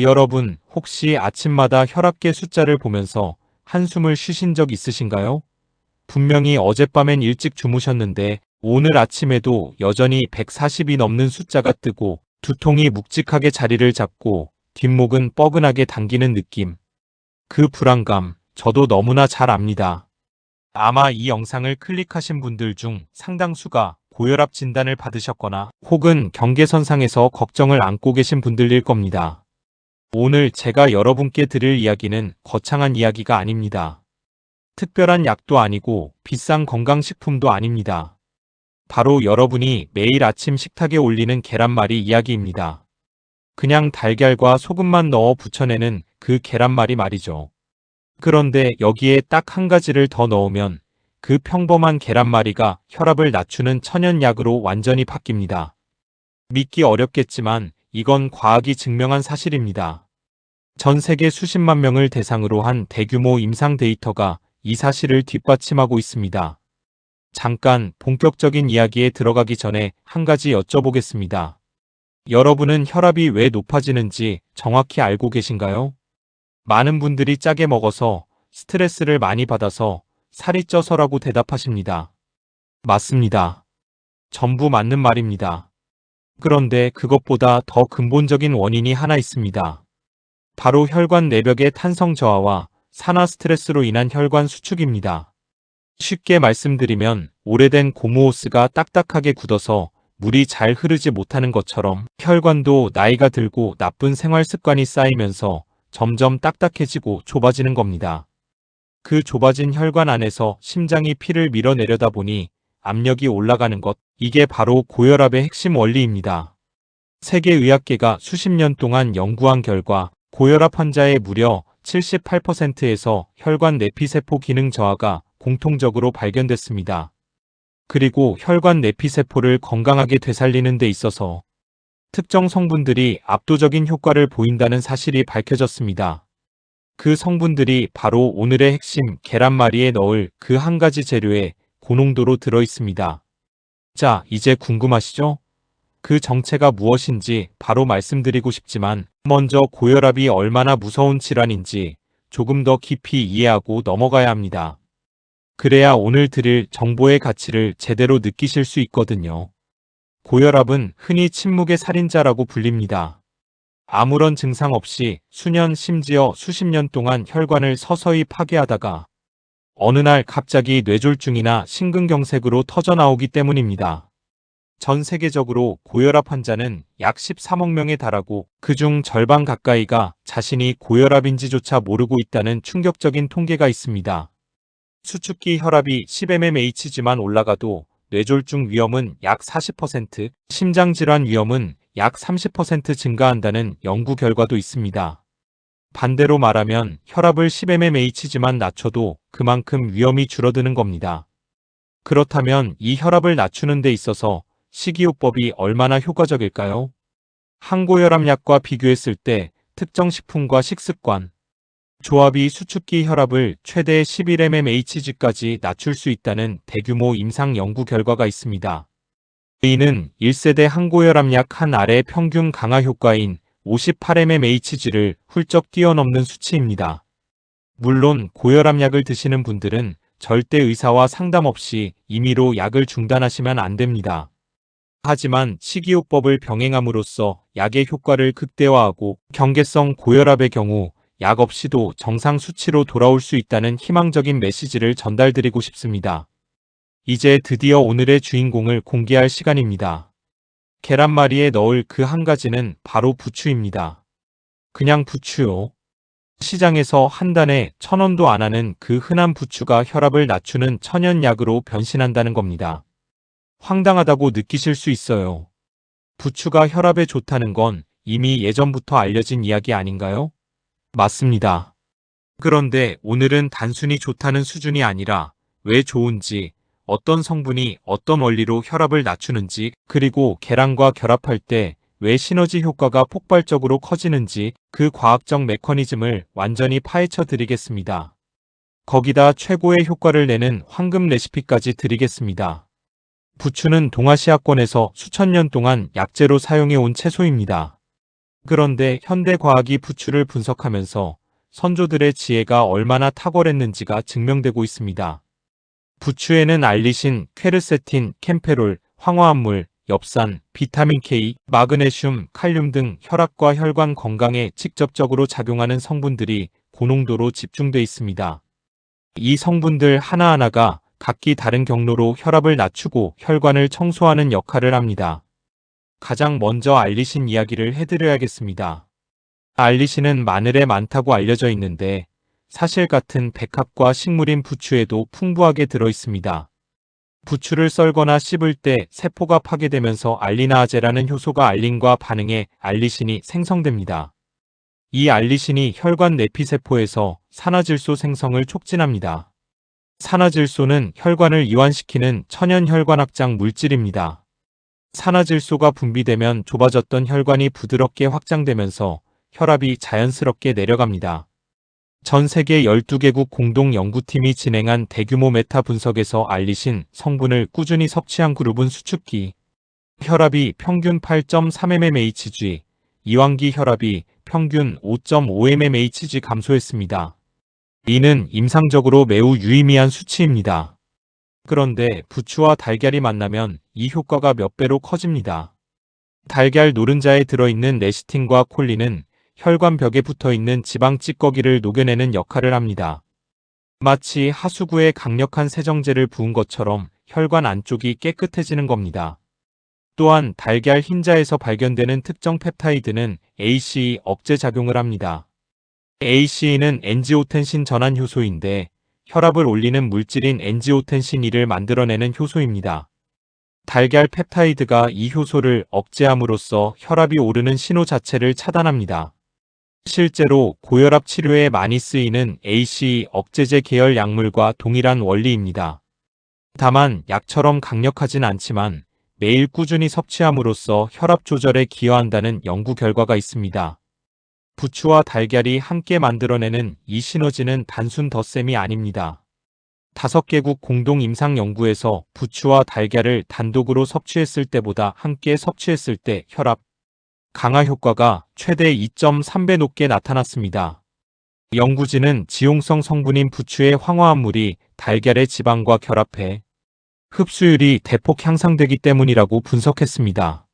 여러분, 혹시 아침마다 혈압계 숫자를 보면서 한숨을 쉬신 적 있으신가요? 분명히 어젯밤엔 일찍 주무셨는데 오늘 아침에도 여전히 140이 넘는 숫자가 뜨고 두통이 묵직하게 자리를 잡고 뒷목은 뻐근하게 당기는 느낌. 그 불안감, 저도 너무나 잘 압니다. 아마 이 영상을 클릭하신 분들 중 상당수가 고혈압 진단을 받으셨거나 혹은 경계선상에서 걱정을 안고 계신 분들일 겁니다. 오늘 제가 여러분께 드릴 이야기는 거창한 이야기가 아닙니다. 특별한 약도 아니고 비싼 건강식품도 아닙니다. 바로 여러분이 매일 아침 식탁에 올리는 계란말이 이야기입니다. 그냥 달걀과 소금만 넣어 부쳐내는 그 계란말이 말이죠. 그런데 여기에 딱 한 가지를 더 넣으면 그 평범한 계란말이가 혈압을 낮추는 천연약으로 완전히 바뀝니다. 믿기 어렵겠지만 이건 과학이 증명한 사실입니다. 전 세계 수십만 명을 대상으로 한 대규모 임상 데이터가 이 사실을 뒷받침하고 있습니다. 잠깐 본격적인 이야기에 들어가기 전에 한 가지 여쭤보겠습니다. 여러분은 혈압이 왜 높아지는지 정확히 알고 계신가요? 많은 분들이 짜게 먹어서, 스트레스를 많이 받아서, 살이 쪄서라고 대답하십니다. 맞습니다. 전부 맞는 말입니다. 그런데 그것보다 더 근본적인 원인이 하나 있습니다. 바로 혈관 내벽의 탄성 저하와 산화 스트레스로 인한 혈관 수축입니다. 쉽게 말씀드리면 오래된 고무호스가 딱딱하게 굳어서 물이 잘 흐르지 못하는 것처럼 혈관도 나이가 들고 나쁜 생활 습관이 쌓이면서 점점 딱딱해지고 좁아지는 겁니다. 그 좁아진 혈관 안에서 심장이 피를 밀어내려다 보니 압력이 올라가는 것, 이게 바로 고혈압의 핵심 원리입니다. 세계의학계가 수십 년 동안 연구한 결과 고혈압 환자의 무려 78%에서 혈관 내피세포 기능 저하가 공통적으로 발견됐습니다. 그리고 혈관 내피세포를 건강하게 되살리는 데 있어서 특정 성분들이 압도적인 효과를 보인다는 사실이 밝혀졌습니다. 그 성분들이 바로 오늘의 핵심 계란말이에 넣을 그 한 가지 재료에 고농도로 들어있습니다. 자, 이제 궁금하시죠? 그 정체가 무엇인지 바로 말씀드리고 싶지만 먼저 고혈압이 얼마나 무서운 질환인지 조금 더 깊이 이해하고 넘어가야 합니다. 그래야 오늘 드릴 정보의 가치를 제대로 느끼실 수 있거든요. 고혈압은 흔히 침묵의 살인자라고 불립니다. 아무런 증상 없이 수년 심지어 수십 년 동안 혈관을 서서히 파괴하다가 어느 날 갑자기 뇌졸중이나 심근경색으로 터져나오기 때문입니다. 전 세계적으로 고혈압 환자는 약 13억 명에 달하고 그중 절반 가까이가 자신이 고혈압인지조차 모르고 있다는 충격적인 통계가 있습니다. 수축기 혈압이 10mmHg만 올라가도 뇌졸중 위험은 약 40%, 심장질환 위험은 약 30% 증가한다는 연구 결과도 있습니다. 반대로 말하면 혈압을 10mmHg만 낮춰도 그만큼 위험이 줄어드는 겁니다. 그렇다면 이 혈압을 낮추는 데 있어서 식이요법이 얼마나 효과적일까요? 항고혈압약과 비교했을 때 특정 식품과 식습관, 조합이 수축기 혈압을 최대 11mmHg까지 낮출 수 있다는 대규모 임상 연구 결과가 있습니다. 이는 1세대 항고혈압약 한 알의 평균 강화 효과인 58mmHg를 훌쩍 뛰어넘는 수치입니다. 물론 고혈압약을 드시는 분들은 절대 의사와 상담 없이 임의로 약을 중단하시면 안 됩니다. 하지만 식이요법을 병행함으로써 약의 효과를 극대화하고 경계성 고혈압의 경우 약 없이도 정상 수치로 돌아올 수 있다는 희망적인 메시지를 전달드리고 싶습니다. 이제 드디어 오늘의 주인공을 공개할 시간입니다. 계란말이에 넣을 그 한 가지는 바로 부추입니다. 그냥 부추요. 시장에서 한 단에 1,000원도 안 하는 그 흔한 부추가 혈압을 낮추는 천연약으로 변신한다는 겁니다. 황당하다고 느끼실 수 있어요. 부추가 혈압에 좋다는 건 이미 예전부터 알려진 이야기 아닌가요? 맞습니다. 그런데 오늘은 단순히 좋다는 수준이 아니라 왜 좋은지, 어떤 성분이 어떤 원리로 혈압을 낮추는지, 그리고 계란과 결합할 때 왜 시너지 효과가 폭발적으로 커지는지 그 과학적 메커니즘을 완전히 파헤쳐 드리겠습니다. 거기다 최고의 효과를 내는 황금 레시피까지 드리겠습니다. 부추는 동아시아권에서 수천 년 동안 약재로 사용해 온 채소입니다. 그런데 현대과학이 부추를 분석하면서 선조들의 지혜가 얼마나 탁월했는지가 증명되고 있습니다. 부추에는 알리신, 퀘르세틴, 캠페롤, 황화합물, 엽산, 비타민 K, 마그네슘, 칼륨 등 혈압과 혈관 건강에 직접적으로 작용하는 성분들이 고농도로 집중돼 있습니다. 이 성분들 하나하나가 각기 다른 경로로 혈압을 낮추고 혈관을 청소하는 역할을 합니다. 가장 먼저 알리신 이야기를 해드려야겠습니다. 알리신은 마늘에 많다고 알려져 있는데 사실 같은 백합과 식물인 부추에도 풍부하게 들어 있습니다. 부추를 썰거나 씹을 때 세포가 파괴되면서 알리나아제라는 효소가 알린과 반응해 알리신이 생성됩니다. 이 알리신이 혈관 내피세포에서 산화질소 생성을 촉진합니다. 산화질소는 혈관을 이완시키는 천연 혈관 확장 물질입니다. 산화질소가 분비되면 좁아졌던 혈관이 부드럽게 확장되면서 혈압이 자연스럽게 내려갑니다. 전 세계 12개국 공동 연구팀이 진행한 대규모 메타 분석에서 알리신 성분을 꾸준히 섭취한 그룹은 수축기 혈압이 평균 8.3mmHg, 이완기 혈압이 평균 5.5mmHg 감소했습니다. 이는 임상적으로 매우 유의미한 수치입니다. 그런데 부추와 달걀이 만나면 이 효과가 몇 배로 커집니다. 달걀 노른자에 들어있는 레시틴과 콜린은 혈관 벽에 붙어있는 지방 찌꺼기를 녹여내는 역할을 합니다. 마치 하수구에 강력한 세정제를 부은 것처럼 혈관 안쪽이 깨끗해지는 겁니다. 또한 달걀 흰자에서 발견되는 특정 펩타이드는 ACE 억제 작용을 합니다. ACE는 엔지오텐신 전환 효소인데 혈압을 올리는 물질인 엔지오텐신 E를 만들어내는 효소입니다. 달걀 펩타이드가 이 효소를 억제함으로써 혈압이 오르는 신호 자체를 차단합니다. 실제로 고혈압 치료에 많이 쓰이는 ACE 억제제 계열 약물과 동일한 원리입니다. 다만 약처럼 강력하진 않지만 매일 꾸준히 섭취함으로써 혈압 조절에 기여한다는 연구 결과가 있습니다. 부추와 달걀이 함께 만들어내는 이 시너지는 단순 덧셈이 아닙니다. 5개국 공동 임상 연구에서 부추와 달걀을 단독으로 섭취했을 때보다 함께 섭취했을 때 혈압 강화 효과가 최대 2.3배 높게 나타났습니다. 연구진은 지용성 성분인 부추의 황화합물이 달걀의 지방과 결합해 흡수율이 대폭 향상되기 때문이라고 분석했습니다.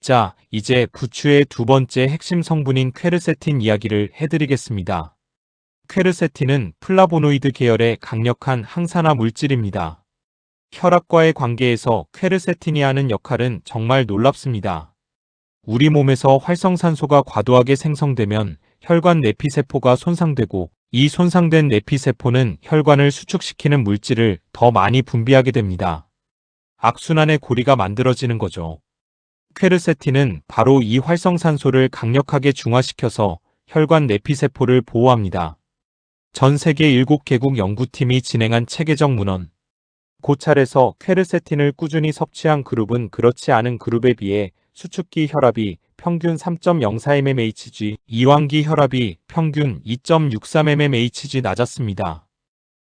자, 이제 부추의 두 번째 핵심 성분인 퀘르세틴 이야기를 해드리겠습니다. 퀘르세틴은 플라보노이드 계열의 강력한 항산화 물질입니다. 혈압과의 관계에서 퀘르세틴이 하는 역할은 정말 놀랍습니다. 우리 몸에서 활성산소가 과도하게 생성되면 혈관 내피세포가 손상되고 이 손상된 내피세포는 혈관을 수축시키는 물질을 더 많이 분비하게 됩니다. 악순환의 고리가 만들어지는 거죠. 퀘르세틴은 바로 이 활성산소를 강력하게 중화시켜서 혈관 내피세포를 보호합니다. 전 세계 7개국 연구팀이 진행한 체계적 문헌. 고찰에서 퀘르세틴을 꾸준히 섭취한 그룹은 그렇지 않은 그룹에 비해 수축기 혈압이 평균 3.04mmHg, 이완기 혈압이 평균 2.63mmHg 낮았습니다.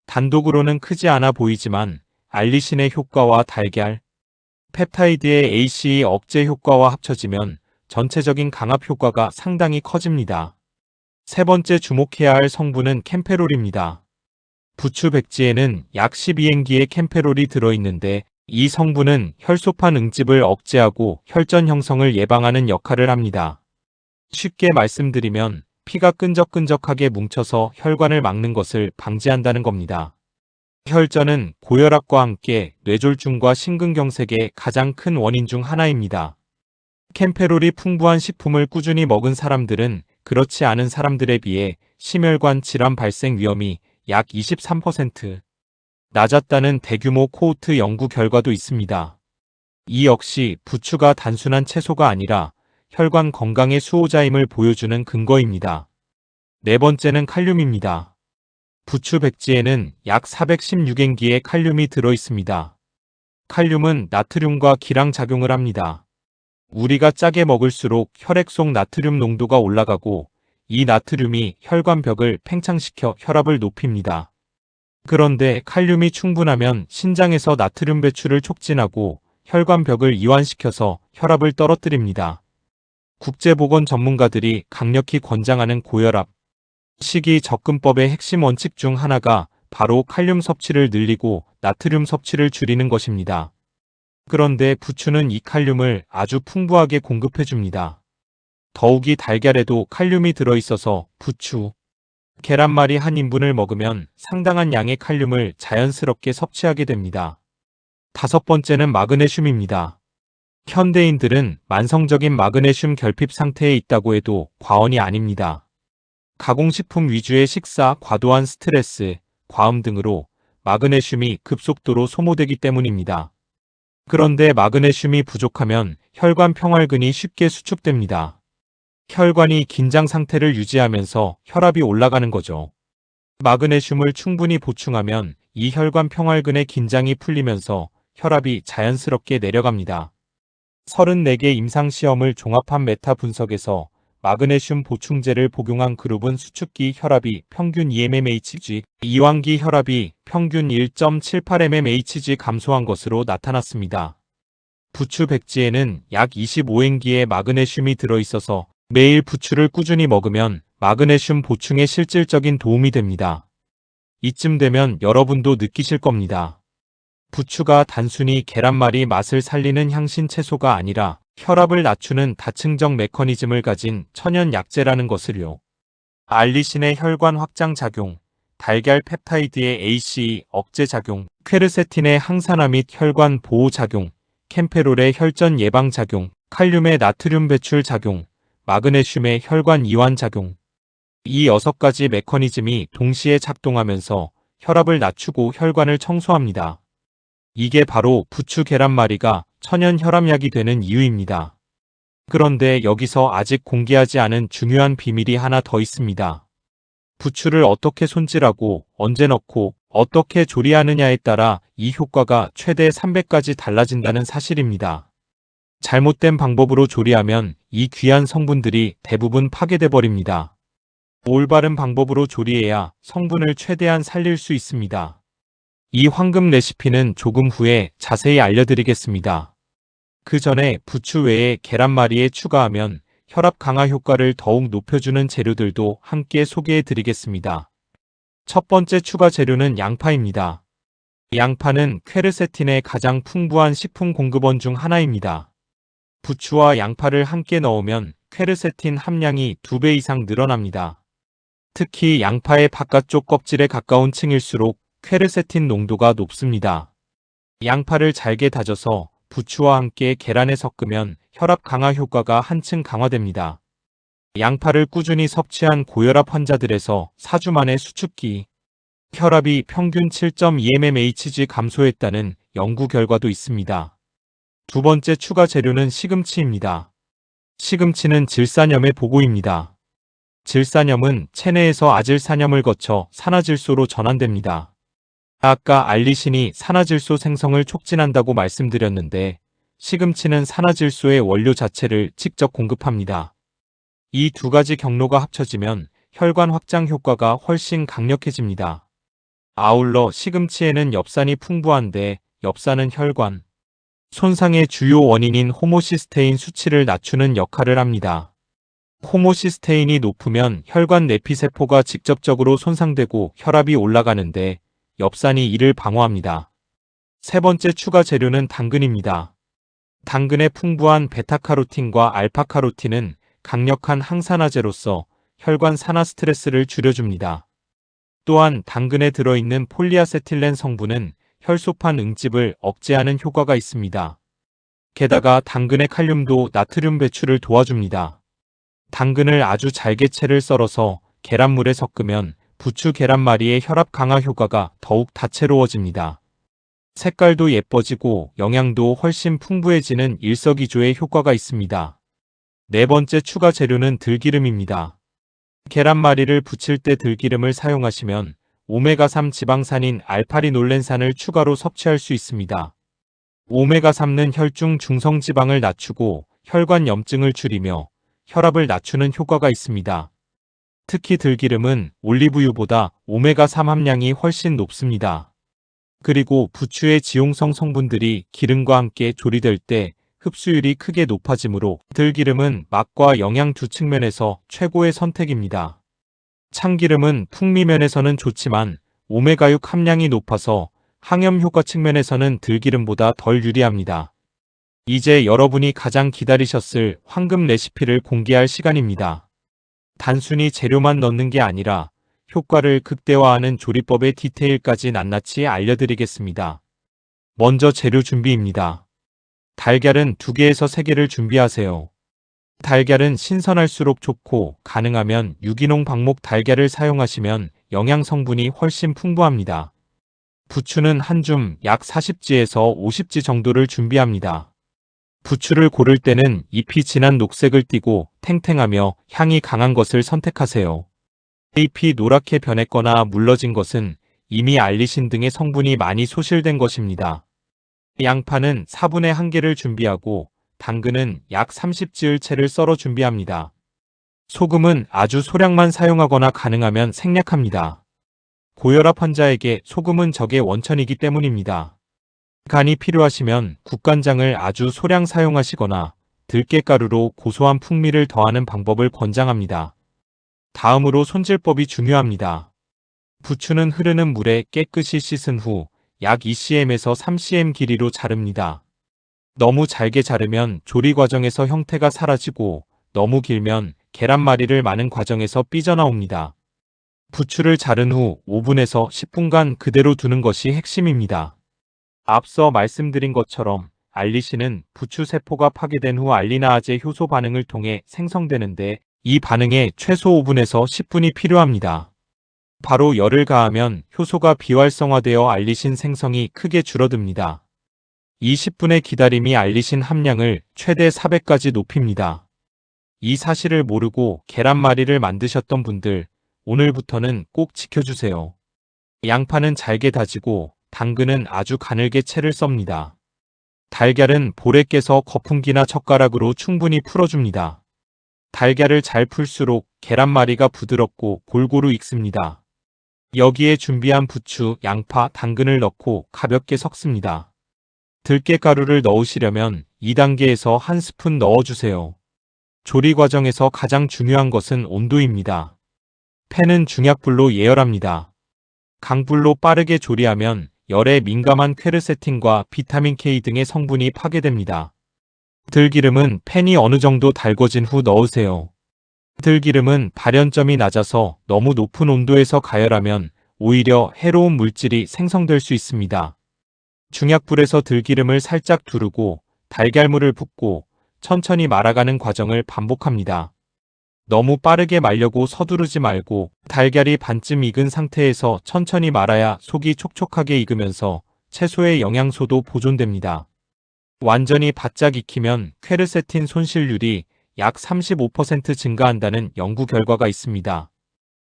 단독으로는 크지 않아 보이지만 알리신의 효과와 달걀, 펩타이드의 ACE 억제 효과와 합쳐지면 전체적인 강압 효과가 상당히 커집니다. 세 번째 주목해야 할 성분은 캠페롤입니다. 부추 백지에는 약 12행기의 캠페롤이 들어있는데 이 성분은 혈소판 응집을 억제하고 혈전 형성을 예방하는 역할을 합니다. 쉽게 말씀드리면 피가 끈적끈적하게 뭉쳐서 혈관을 막는 것을 방지한다는 겁니다. 혈전은 고혈압과 함께 뇌졸중과 심근경색의 가장 큰 원인 중 하나입니다. 캠페롤이 풍부한 식품을 꾸준히 먹은 사람들은 그렇지 않은 사람들에 비해 심혈관 질환 발생 위험이 약 23% 낮았다는 대규모 코호트 연구 결과도 있습니다. 이 역시 부추가 단순한 채소가 아니라 혈관 건강의 수호자임을 보여주는 근거입니다. 네 번째는 칼륨입니다. 부추 백지에는 약 416행기의 칼륨이 들어있습니다. 칼륨은 나트륨과 기랑 작용을 합니다. 우리가 짜게 먹을수록 혈액 속 나트륨 농도가 올라가고 이 나트륨이 혈관벽을 팽창시켜 혈압을 높입니다. 그런데 칼륨이 충분하면 신장에서 나트륨 배출을 촉진하고 혈관벽을 이완시켜서 혈압을 떨어뜨립니다. 국제보건 전문가들이 강력히 권장하는 고혈압, 식이접근법의 핵심 원칙 중 하나가 바로 칼륨 섭취를 늘리고 나트륨 섭취를 줄이는 것입니다. 그런데 부추는 이 칼륨을 아주 풍부하게 공급해줍니다. 더욱이 달걀에도 칼륨이 들어있어서 부추, 계란말이 한 인분을 먹으면 상당한 양의 칼륨을 자연스럽게 섭취하게 됩니다. 다섯 번째는 마그네슘입니다. 현대인들은 만성적인 마그네슘 결핍 상태에 있다고 해도 과언이 아닙니다. 가공식품 위주의 식사, 과도한 스트레스, 과음 등으로 마그네슘이 급속도로 소모되기 때문입니다. 그런데 마그네슘이 부족하면 혈관 평활근이 쉽게 수축됩니다. 혈관이 긴장 상태를 유지하면서 혈압이 올라가는 거죠. 마그네슘을 충분히 보충하면 이 혈관 평활근의 긴장이 풀리면서 혈압이 자연스럽게 내려갑니다. 34개 임상시험을 종합한 메타 분석에서 마그네슘 보충제를 복용한 그룹은 수축기 혈압이 평균 2mmHg, 이완기 혈압이 평균 1.78mmHg 감소한 것으로 나타났습니다. 부추 백지에는 약 25행기의 마그네슘이 들어있어서 매일 부추를 꾸준히 먹으면 마그네슘 보충에 실질적인 도움이 됩니다. 이쯤 되면 여러분도 느끼실 겁니다. 부추가 단순히 계란말이 맛을 살리는 향신 채소가 아니라 혈압을 낮추는 다층적 메커니즘을 가진 천연 약재라는 것을요. 알리신의 혈관 확장 작용, 달걀 펩타이드의 ACE 억제 작용, 퀘르세틴의 항산화 및 혈관 보호 작용, 캠페롤의 혈전 예방 작용, 칼륨의 나트륨 배출 작용, 마그네슘의 혈관 이완 작용. 이 6가지 메커니즘이 동시에 작동하면서 혈압을 낮추고 혈관을 청소합니다. 이게 바로 부추 계란말이가 천연 혈압약이 되는 이유입니다. 그런데 여기서 아직 공개하지 않은 중요한 비밀이 하나 더 있습니다. 부추를 어떻게 손질하고 언제 넣고 어떻게 조리하느냐에 따라 이 효과가 최대 300까지 달라진다는 사실입니다. 잘못된 방법으로 조리하면 이 귀한 성분들이 대부분 파괴돼 버립니다. 올바른 방법으로 조리해야 성분을 최대한 살릴 수 있습니다. 이 황금 레시피는 조금 후에 자세히 알려드리겠습니다. 그 전에 부추 외에 계란말이에 추가하면 혈압 강화 효과를 더욱 높여주는 재료들도 함께 소개해드리겠습니다. 첫 번째 추가 재료는 양파입니다. 양파는 퀘르세틴의 가장 풍부한 식품 공급원 중 하나입니다. 부추와 양파를 함께 넣으면 퀘르세틴 함량이 2배 이상 늘어납니다. 특히 양파의 바깥쪽 껍질에 가까운 층일수록 퀘르세틴 농도가 높습니다. 양파를 잘게 다져서 부추와 함께 계란에 섞으면 혈압 강화 효과가 한층 강화됩니다. 양파를 꾸준히 섭취한 고혈압 환자들에서 4주 만에 수축기 혈압이 평균 7.2mmHg 감소했다는 연구 결과도 있습니다. 두 번째 추가 재료는 시금치입니다. 시금치는 질산염의 보고입니다. 질산염은 체내에서 아질산염을 거쳐 산화질소로 전환됩니다. 아까 알리신이 산화질소 생성을 촉진한다고 말씀드렸는데 시금치는 산화질소의 원료 자체를 직접 공급합니다. 이 두 가지 경로가 합쳐지면 혈관 확장 효과가 훨씬 강력해집니다. 아울러 시금치에는 엽산이 풍부한데 엽산은 혈관 손상의 주요 원인인 호모시스테인 수치를 낮추는 역할을 합니다. 호모시스테인이 높으면 혈관 내피세포가 직접적으로 손상되고 혈압이 올라가는데 엽산이 이를 방어합니다. 세 번째 추가 재료는 당근입니다. 당근의 풍부한 베타카로틴과 알파카로틴은 강력한 항산화제로서 혈관 산화 스트레스를 줄여줍니다. 또한 당근에 들어있는 폴리아세틸렌 성분은 혈소판 응집을 억제하는 효과가 있습니다. 게다가 당근의 칼륨도 나트륨 배출을 도와줍니다. 당근을 아주 잘게 채를 썰어서 계란물에 섞으면 부추 계란말이의 혈압 강화 효과가 더욱 다채로워집니다. 색깔도 예뻐지고 영양도 훨씬 풍부해지는 일석이조의 효과가 있습니다. 네 번째 추가 재료는 들기름입니다. 계란말이를 부칠 때 들기름을 사용하시면 오메가3 지방산인 알파리놀렌산을 추가로 섭취할 수 있습니다. 오메가3는 혈중 중성지방을 낮추고 혈관 염증을 줄이며 혈압을 낮추는 효과가 있습니다. 특히 들기름은 올리브유보다 오메가3 함량이 훨씬 높습니다. 그리고 부추의 지용성 성분들이 기름과 함께 조리될 때 흡수율이 크게 높아지므로 들기름은 맛과 영양 두 측면에서 최고의 선택입니다. 참기름은 풍미면에서는 좋지만 오메가6 함량이 높아서 항염 효과 측면에서는 들기름보다 덜 유리합니다. 이제 여러분이 가장 기다리셨을 황금 레시피를 공개할 시간입니다. 단순히 재료만 넣는 게 아니라 효과를 극대화하는 조리법의 디테일까지 낱낱이 알려드리겠습니다. 먼저 재료 준비입니다. 달걀은 2개에서 3개를 준비하세요. 달걀은 신선할수록 좋고 가능하면 유기농 방목 달걀을 사용하시면 영양 성분이 훨씬 풍부합니다. 부추는 한 줌 약 40지에서 50지 정도를 준비합니다. 부추를 고를 때는 잎이 진한 녹색을 띠고 탱탱하며 향이 강한 것을 선택하세요. 잎이 노랗게 변했거나 물러진 것은 이미 알리신 등의 성분이 많이 소실된 것입니다. 양파는 4분의 1개를 준비하고 당근은 약 30지을 채를 썰어 준비합니다. 소금은 아주 소량만 사용하거나 가능하면 생략합니다. 고혈압 환자에게 소금은 적의 원천이기 때문입니다. 간이 필요하시면 국간장을 아주 소량 사용하시거나 들깨가루로 고소한 풍미를 더하는 방법을 권장합니다. 다음으로 손질법이 중요합니다. 부추는 흐르는 물에 깨끗이 씻은 후 약 2cm에서 3cm 길이로 자릅니다. 너무 잘게 자르면 조리 과정에서 형태가 사라지고 너무 길면 계란말이를 마는 과정에서 삐져나옵니다. 부추를 자른 후 5분에서 10분간 그대로 두는 것이 핵심입니다. 앞서 말씀드린 것처럼 알리신은 부추 세포가 파괴된 후 알리나아제 효소 반응을 통해 생성되는데 이 반응에 최소 5분에서 10분이 필요합니다. 바로 열을 가하면 효소가 비활성화되어 알리신 생성이 크게 줄어듭니다. 이 10분의 기다림이 알리신 함량을 최대 400까지 높입니다. 이 사실을 모르고 계란말이를 만드셨던 분들, 오늘부터는 꼭 지켜주세요. 양파는 잘게 다지고 당근은 아주 가늘게 채를 썹니다. 달걀은 볼에 깨서 거품기나 젓가락으로 충분히 풀어줍니다. 달걀을 잘 풀수록 계란말이가 부드럽고 골고루 익습니다. 여기에 준비한 부추, 양파, 당근을 넣고 가볍게 섞습니다. 들깨가루를 넣으시려면 2단계에서 1스푼 넣어주세요. 조리 과정에서 가장 중요한 것은 온도입니다. 팬은 중약불로 예열합니다. 강불로 빠르게 조리하면 열에 민감한 퀘르세틴과 비타민 K 등의 성분이 파괴됩니다. 들기름은 팬이 어느 정도 달궈진 후 넣으세요. 들기름은 발연점이 낮아서 너무 높은 온도에서 가열하면 오히려 해로운 물질이 생성될 수 있습니다. 중약불에서 들기름을 살짝 두르고 달걀물을 붓고 천천히 말아가는 과정을 반복합니다. 너무 빠르게 말려고 서두르지 말고 달걀이 반쯤 익은 상태에서 천천히 말아야 속이 촉촉하게 익으면서 채소의 영양소도 보존됩니다. 완전히 바짝 익히면 퀘르세틴 손실률이 약 35% 증가한다는 연구 결과가 있습니다.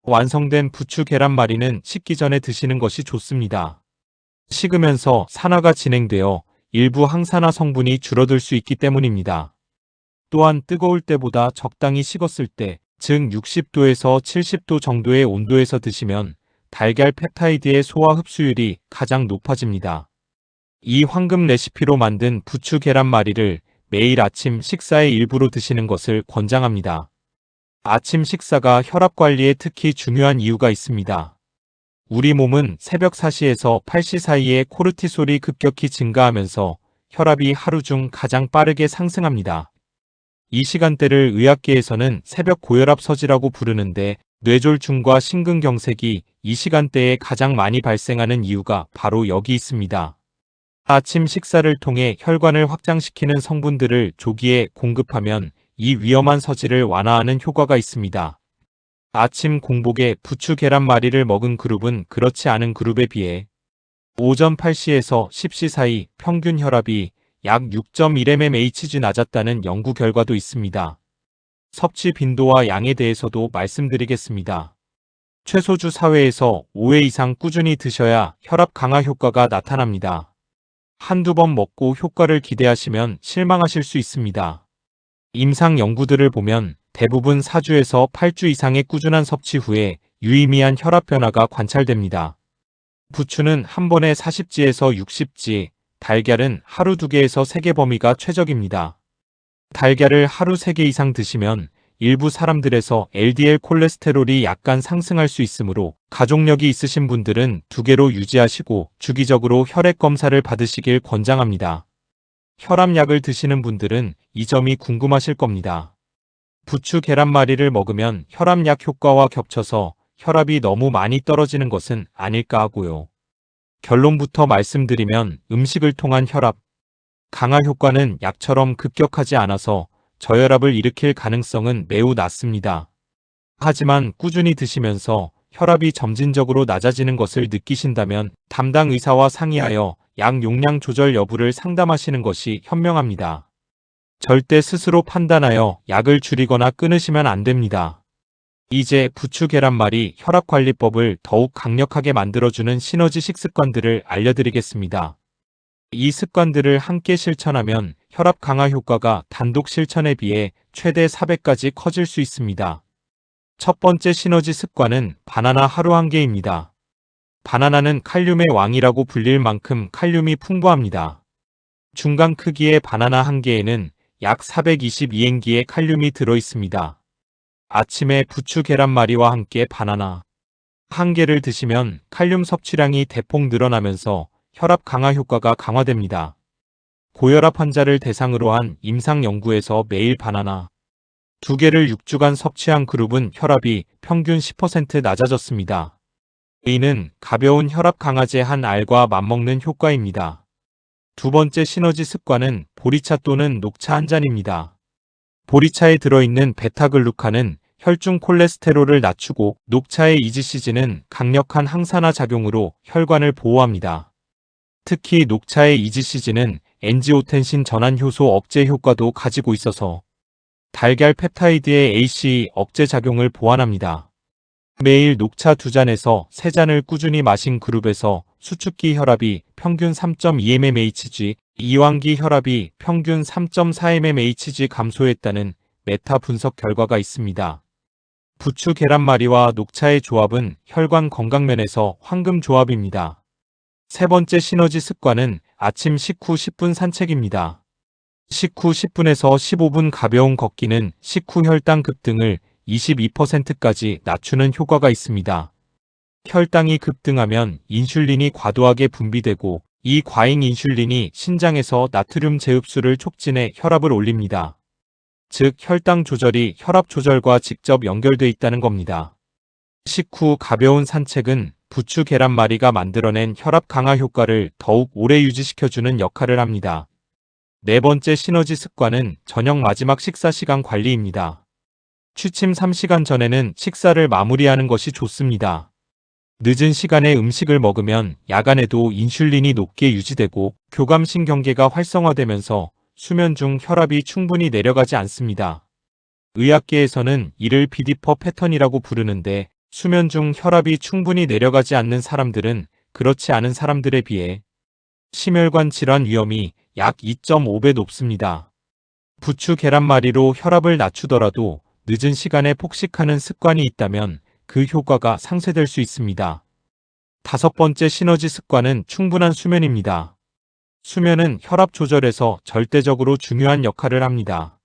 완성된 부추 계란말이는 식기 전에 드시는 것이 좋습니다. 식으면서 산화가 진행되어 일부 항산화 성분이 줄어들 수 있기 때문입니다. 또한 뜨거울 때보다 적당히 식었을 때, 즉 60도에서 70도 정도의 온도에서 드시면 달걀 펩타이드의 소화 흡수율이 가장 높아집니다. 이 황금 레시피로 만든 부추 계란말이를 매일 아침 식사의 일부로 드시는 것을 권장합니다. 아침 식사가 혈압 관리에 특히 중요한 이유가 있습니다. 우리 몸은 새벽 4시에서 8시 사이에 코르티솔이 급격히 증가하면서 혈압이 하루 중 가장 빠르게 상승합니다. 이 시간대를 의학계에서는 새벽 고혈압 서지라고 부르는데 뇌졸중과 심근경색이 이 시간대에 가장 많이 발생하는 이유가 바로 여기 있습니다. 아침 식사를 통해 혈관을 확장시키는 성분들을 조기에 공급하면 이 위험한 서지를 완화하는 효과가 있습니다. 아침 공복에 부추 계란말이를 먹은 그룹은 그렇지 않은 그룹에 비해 오전 8시에서 10시 사이 평균 혈압이 약 6.1mmHg 낮았다는 연구 결과도 있습니다. 섭취 빈도와 양에 대해서도 말씀드리겠습니다. 채소주 사회에서 5회 이상 꾸준히 드셔야 혈압 강화 효과가 나타납니다. 한두 번 먹고 효과를 기대하시면 실망하실 수 있습니다. 임상 연구들을 보면 대부분 4주에서 8주 이상의 꾸준한 섭취 후에 유의미한 혈압 변화가 관찰됩니다. 부추는 한 번에 40지에서 60지, 달걀은 하루 2개에서 3개 범위가 최적입니다. 달걀을 하루 3개 이상 드시면 일부 사람들에서 LDL 콜레스테롤이 약간 상승할 수 있으므로 가족력이 있으신 분들은 2개로 유지하시고 주기적으로 혈액 검사를 받으시길 권장합니다. 혈압약을 드시는 분들은 이 점이 궁금하실 겁니다. 부추 계란말이를 먹으면 혈압약 효과와 겹쳐서 혈압이 너무 많이 떨어지는 것은 아닐까 하고요. 결론부터 말씀드리면 음식을 통한 혈압 강화 효과는 약처럼 급격하지 않아서 저혈압을 일으킬 가능성은 매우 낮습니다. 하지만 꾸준히 드시면서 혈압이 점진적으로 낮아지는 것을 느끼신다면 담당 의사와 상의하여 약 용량 조절 여부를 상담하시는 것이 현명합니다. 절대 스스로 판단하여 약을 줄이거나 끊으시면 안 됩니다. 이제 부추 계란말이 혈압관리법을 더욱 강력하게 만들어주는 시너지 식습관들을 알려드리겠습니다. 이 습관들을 함께 실천하면 혈압 강화 효과가 단독 실천에 비해 최대 4배까지 커질 수 있습니다. 첫 번째 시너지 습관은 바나나 하루 1개입니다. 바나나는 칼륨의 왕이라고 불릴 만큼 칼륨이 풍부합니다. 중간 크기의 바나나 1개에는 약 422mg의 칼륨이 들어있습니다. 아침에 부추 계란말이와 함께 바나나 1개를 드시면 칼륨 섭취량이 대폭 늘어나면서 혈압 강화 효과가 강화됩니다. 고혈압 환자를 대상으로 한 임상 연구에서 매일 바나나 2개를 6주간 섭취한 그룹은 혈압이 평균 10% 낮아졌습니다. 이는 가벼운 혈압 강화제 한 알과 맞먹는 효과입니다. 두 번째 시너지 습관은 보리차 또는 녹차 한 잔입니다. 보리차에 들어있는 베타글루칸은 혈중 콜레스테롤을 낮추고 녹차의 EGCG는 강력한 항산화 작용으로 혈관을 보호합니다. 특히 녹차의 EGCG는 엔지오텐신 전환 효소 억제 효과도 가지고 있어서 달걀 펩타이드의 ACE 억제 작용을 보완합니다. 매일 녹차 2잔에서 3잔을 꾸준히 마신 그룹에서 수축기 혈압이 평균 3.2mmHg, 이완기 혈압이 평균 3.4mmHg 감소했다는 메타 분석 결과가 있습니다. 부추 계란말이와 녹차의 조합은 혈관 건강면에서 황금 조합입니다. 세 번째 시너지 습관은 아침 식후 10분 산책입니다. 식후 10분에서 15분 가벼운 걷기는 식후 혈당 급등을 22%까지 낮추는 효과가 있습니다. 혈당이 급등하면 인슐린이 과도하게 분비되고 이 과잉 인슐린이 신장에서 나트륨 재흡수를 촉진해 혈압을 올립니다. 즉 혈당 조절이 혈압 조절과 직접 연결돼 있다는 겁니다. 식후 가벼운 산책은 부추 계란말이가 만들어낸 혈압 강화 효과를 더욱 오래 유지시켜주는 역할을 합니다. 네 번째 시너지 습관은 저녁 마지막 식사 시간 관리입니다. 취침 3시간 전에는 식사를 마무리하는 것이 좋습니다. 늦은 시간에 음식을 먹으면 야간에도 인슐린이 높게 유지되고 교감신경계가 활성화되면서 수면 중 혈압이 충분히 내려가지 않습니다. 의학계에서는 이를 비디퍼 패턴이라고 부르는데 수면 중 혈압이 충분히 내려가지 않는 사람들은 그렇지 않은 사람들에 비해 심혈관 질환 위험이 약 2.5배 높습니다. 부추 계란말이로 혈압을 낮추더라도 늦은 시간에 폭식하는 습관이 있다면 그 효과가 상쇄될 수 있습니다. 다섯 번째 시너지 습관은 충분한 수면입니다. 수면은 혈압 조절에서 절대적으로 중요한 역할을 합니다.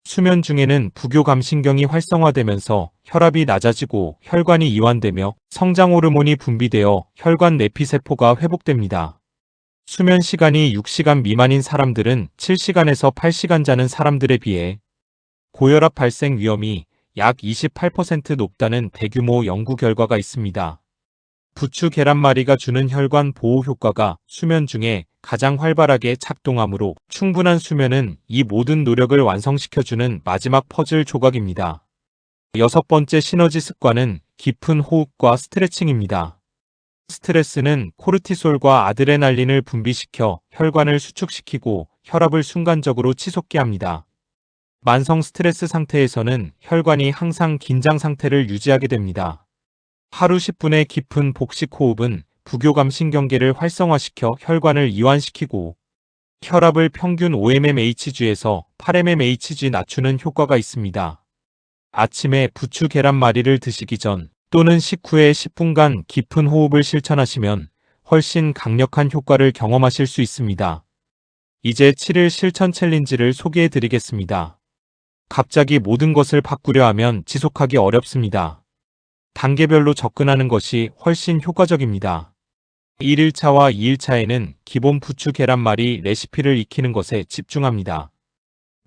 수면 중에는 부교감신경이 활성화되면서 혈압이 낮아지고 혈관이 이완되며 성장 호르몬이 분비되어 혈관 내피세포가 회복됩니다. 수면 시간이 6시간 미만인 사람들은 7시간에서 8시간 자는 사람들에 비해 고혈압 발생 위험이 약 28% 높다는 대규모 연구 결과가 있습니다. 부추 계란말이가 주는 혈관 보호 효과가 수면 중에 가장 활발하게 작동하므로 충분한 수면은 이 모든 노력을 완성시켜주는 마지막 퍼즐 조각입니다. 여섯 번째 시너지 습관은 깊은 호흡과 스트레칭입니다. 스트레스는 코르티솔과 아드레날린을 분비시켜 혈관을 수축시키고 혈압을 순간적으로 치솟게 합니다. 만성 스트레스 상태에서는 혈관이 항상 긴장 상태를 유지하게 됩니다. 하루 10분의 깊은 복식 호흡은 부교감신경계를 활성화시켜 혈관을 이완시키고 혈압을 평균 5mmHg에서 8mmHg 낮추는 효과가 있습니다. 아침에 부추 계란말이를 드시기 전 또는 식후에 10분간 깊은 호흡을 실천하시면 훨씬 강력한 효과를 경험하실 수 있습니다. 이제 7일 실천 챌린지를 소개해 드리겠습니다. 갑자기 모든 것을 바꾸려 하면 지속하기 어렵습니다. 단계별로 접근하는 것이 훨씬 효과적입니다. 1일차와 2일차에는 기본 부추 계란말이 레시피를 익히는 것에 집중합니다.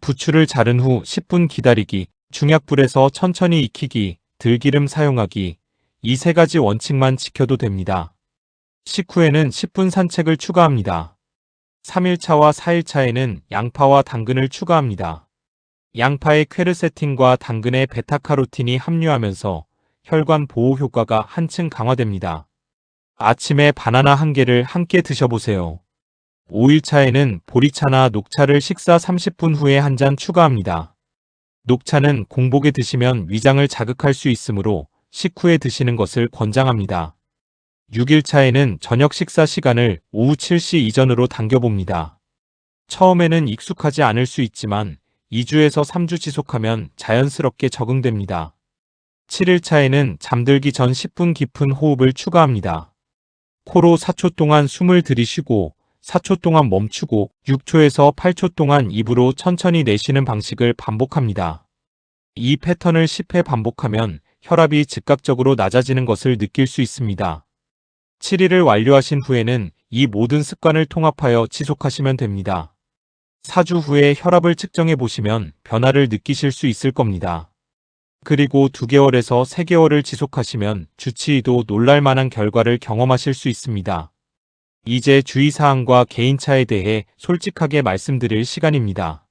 부추를 자른 후 10분 기다리기, 중약불에서 천천히 익히기, 들기름 사용하기, 이 세 가지 원칙만 지켜도 됩니다. 식후에는 10분 산책을 추가합니다. 3일차와 4일차에는 양파와 당근을 추가합니다. 양파의 퀘르세틴과 당근의 베타카로틴이 함유하면서 혈관 보호 효과가 한층 강화됩니다. 아침에 바나나 1개를 함께 드셔보세요. 5일차에는 보리차나 녹차를 식사 30분 후에 한 잔 추가합니다. 녹차는 공복에 드시면 위장을 자극할 수 있으므로 식후에 드시는 것을 권장합니다. 6일차에는 저녁 식사 시간을 오후 7시 이전으로 당겨봅니다. 처음에는 익숙하지 않을 수 있지만 2주에서 3주 지속하면 자연스럽게 적응됩니다. 7일차에는 잠들기 전 10분 깊은 호흡을 추가합니다. 코로 4초 동안 숨을 들이쉬고 4초 동안 멈추고 6초에서 8초 동안 입으로 천천히 내쉬는 방식을 반복합니다. 이 패턴을 10회 반복하면 혈압이 즉각적으로 낮아지는 것을 느낄 수 있습니다. 7일을 완료하신 후에는 이 모든 습관을 통합하여 지속하시면 됩니다. 4주 후에 혈압을 측정해 보시면 변화를 느끼실 수 있을 겁니다. 그리고 2개월에서 3개월을 지속하시면 주치의도 놀랄만한 결과를 경험하실 수 있습니다. 이제 주의사항과 개인차에 대해 솔직하게 말씀드릴 시간입니다.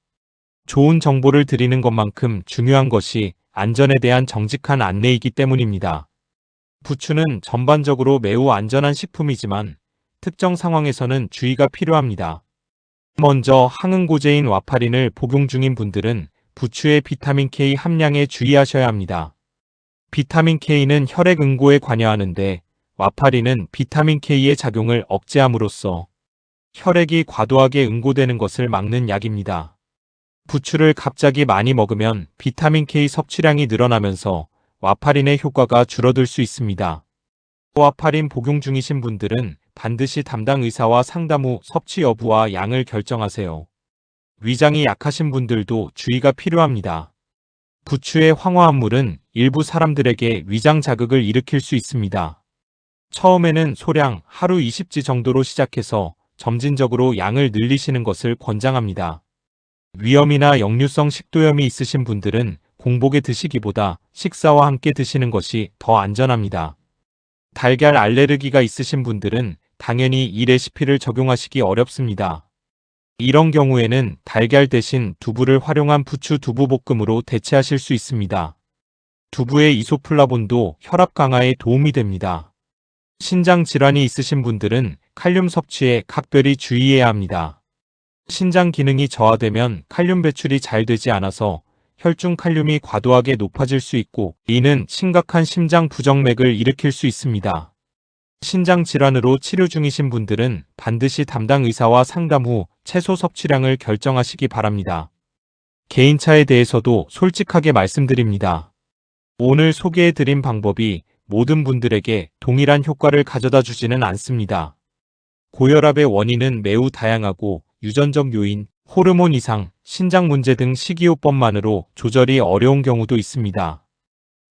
좋은 정보를 드리는 것만큼 중요한 것이 안전에 대한 정직한 안내이기 때문입니다. 부추는 전반적으로 매우 안전한 식품이지만 특정 상황에서는 주의가 필요합니다. 먼저 항응고제인 와파린을 복용 중인 분들은 부추의 비타민 K 함량에 주의하셔야 합니다. 비타민 K는 혈액 응고에 관여하는데 와파린은 비타민 K의 작용을 억제함으로써 혈액이 과도하게 응고되는 것을 막는 약입니다. 부추를 갑자기 많이 먹으면 비타민 K 섭취량이 늘어나면서 와파린의 효과가 줄어들 수 있습니다. 와파린 복용 중이신 분들은 반드시 담당 의사와 상담 후 섭취 여부와 양을 결정하세요. 위장이 약하신 분들도 주의가 필요합니다. 부추의 황화합물은 일부 사람들에게 위장 자극을 일으킬 수 있습니다. 처음에는 소량 하루 20지 정도로 시작해서 점진적으로 양을 늘리시는 것을 권장합니다. 위염이나 역류성 식도염이 있으신 분들은 공복에 드시기보다 식사와 함께 드시는 것이 더 안전합니다. 달걀 알레르기가 있으신 분들은 당연히 이 레시피를 적용하시기 어렵습니다. 이런 경우에는 달걀 대신 두부를 활용한 부추 두부볶음으로 대체하실 수 있습니다. 두부의 이소플라본도 혈압 강화에 도움이 됩니다. 신장 질환이 있으신 분들은 칼륨 섭취에 각별히 주의해야 합니다. 신장 기능이 저하되면 칼륨 배출이 잘 되지 않아서 혈중 칼륨이 과도하게 높아질 수 있고 이는 심각한 심장 부정맥을 일으킬 수 있습니다. 신장 질환으로 치료 중이신 분들은 반드시 담당 의사와 상담 후 채소 섭취량을 결정하시기 바랍니다. 개인차에 대해서도 솔직하게 말씀드립니다. 오늘 소개해드린 방법이 모든 분들에게 동일한 효과를 가져다 주지는 않습니다. 고혈압의 원인은 매우 다양하고 유전적 요인, 호르몬 이상, 신장 문제 등 식이요법만으로 조절이 어려운 경우도 있습니다.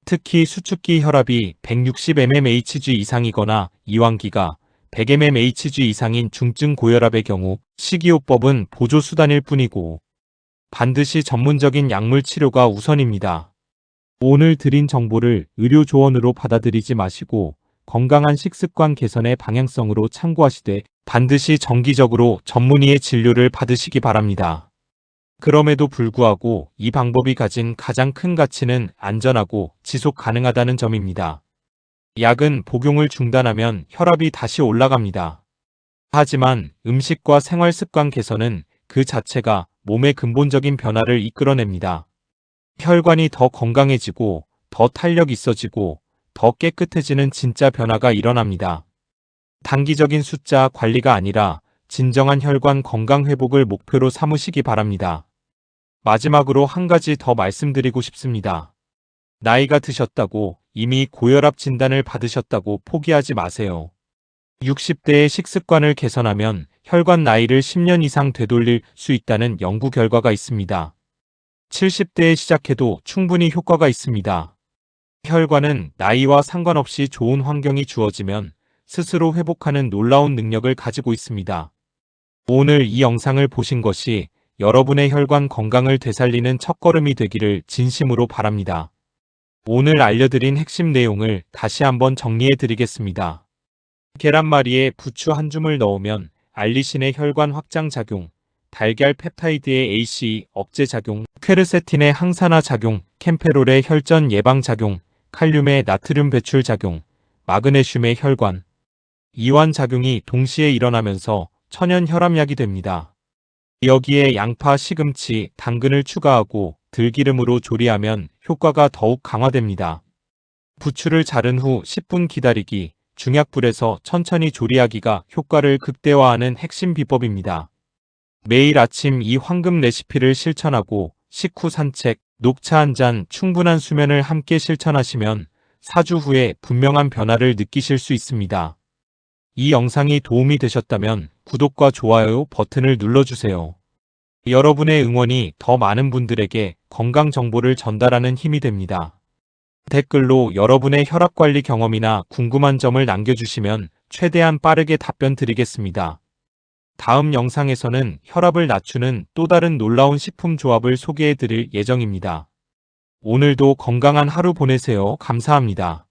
특히 수축기 혈압이 160mmHg 이상이거나 이완기가 100mmHg 이상인 중증 고혈압의 경우 식이요법은 보조수단일 뿐이고 반드시 전문적인 약물 치료가 우선입니다. 오늘 드린 정보를 의료 조언으로 받아들이지 마시고 건강한 식습관 개선의 방향성으로 참고하시되 반드시 정기적으로 전문의의 진료를 받으시기 바랍니다. 그럼에도 불구하고 이 방법이 가진 가장 큰 가치는 안전하고 지속 가능하다는 점입니다. 약은 복용을 중단하면 혈압이 다시 올라갑니다. 하지만 음식과 생활 습관 개선은 그 자체가 몸의 근본적인 변화를 이끌어냅니다. 혈관이 더 건강해지고 더 탄력 있어지고 더 깨끗해지는 진짜 변화가 일어납니다. 단기적인 숫자 관리가 아니라 진정한 혈관 건강 회복을 목표로 삼으시기 바랍니다. 마지막으로 한 가지 더 말씀드리고 싶습니다. 나이가 드셨다고 이미 고혈압 진단을 받으셨다고 포기하지 마세요. 60대의 식습관을 개선하면 혈관 나이를 10년 이상 되돌릴 수 있다는 연구 결과가 있습니다. 70대에 시작해도 충분히 효과가 있습니다. 혈관은 나이와 상관없이 좋은 환경이 주어지면 스스로 회복하는 놀라운 능력을 가지고 있습니다. 오늘 이 영상을 보신 것이 여러분의 혈관 건강을 되살리는 첫걸음이 되기를 진심으로 바랍니다. 오늘 알려드린 핵심 내용을 다시 한번 정리해 드리겠습니다. 계란말이에 부추 한 줌을 넣으면 알리신의 혈관 확장 작용, 달걀 펩타이드의 ACE 억제 작용, 퀘르세틴의 항산화 작용, 캠페롤의 혈전 예방 작용, 칼륨의 나트륨 배출 작용, 마그네슘의 혈관 이완 작용이 동시에 일어나면서 천연 혈압약이 됩니다. 여기에 양파, 시금치, 당근을 추가하고 들기름으로 조리하면 효과가 더욱 강화됩니다. 부추를 자른 후 10분 기다리기, 중약불에서 천천히 조리하기가 효과를 극대화하는 핵심 비법입니다. 매일 아침 이 황금 레시피를 실천하고 식후 산책, 녹차 한 잔, 충분한 수면을 함께 실천하시면 4주 후에 분명한 변화를 느끼실 수 있습니다. 이 영상이 도움이 되셨다면 구독과 좋아요 버튼을 눌러주세요. 여러분의 응원이 더 많은 분들에게 건강 정보를 전달하는 힘이 됩니다. 댓글로 여러분의 혈압관리 경험이나 궁금한 점을 남겨주시면 최대한 빠르게 답변 드리겠습니다. 다음 영상에서는 혈압을 낮추는 또 다른 놀라운 식품 조합을 소개해 드릴 예정입니다. 오늘도 건강한 하루 보내세요. 감사합니다.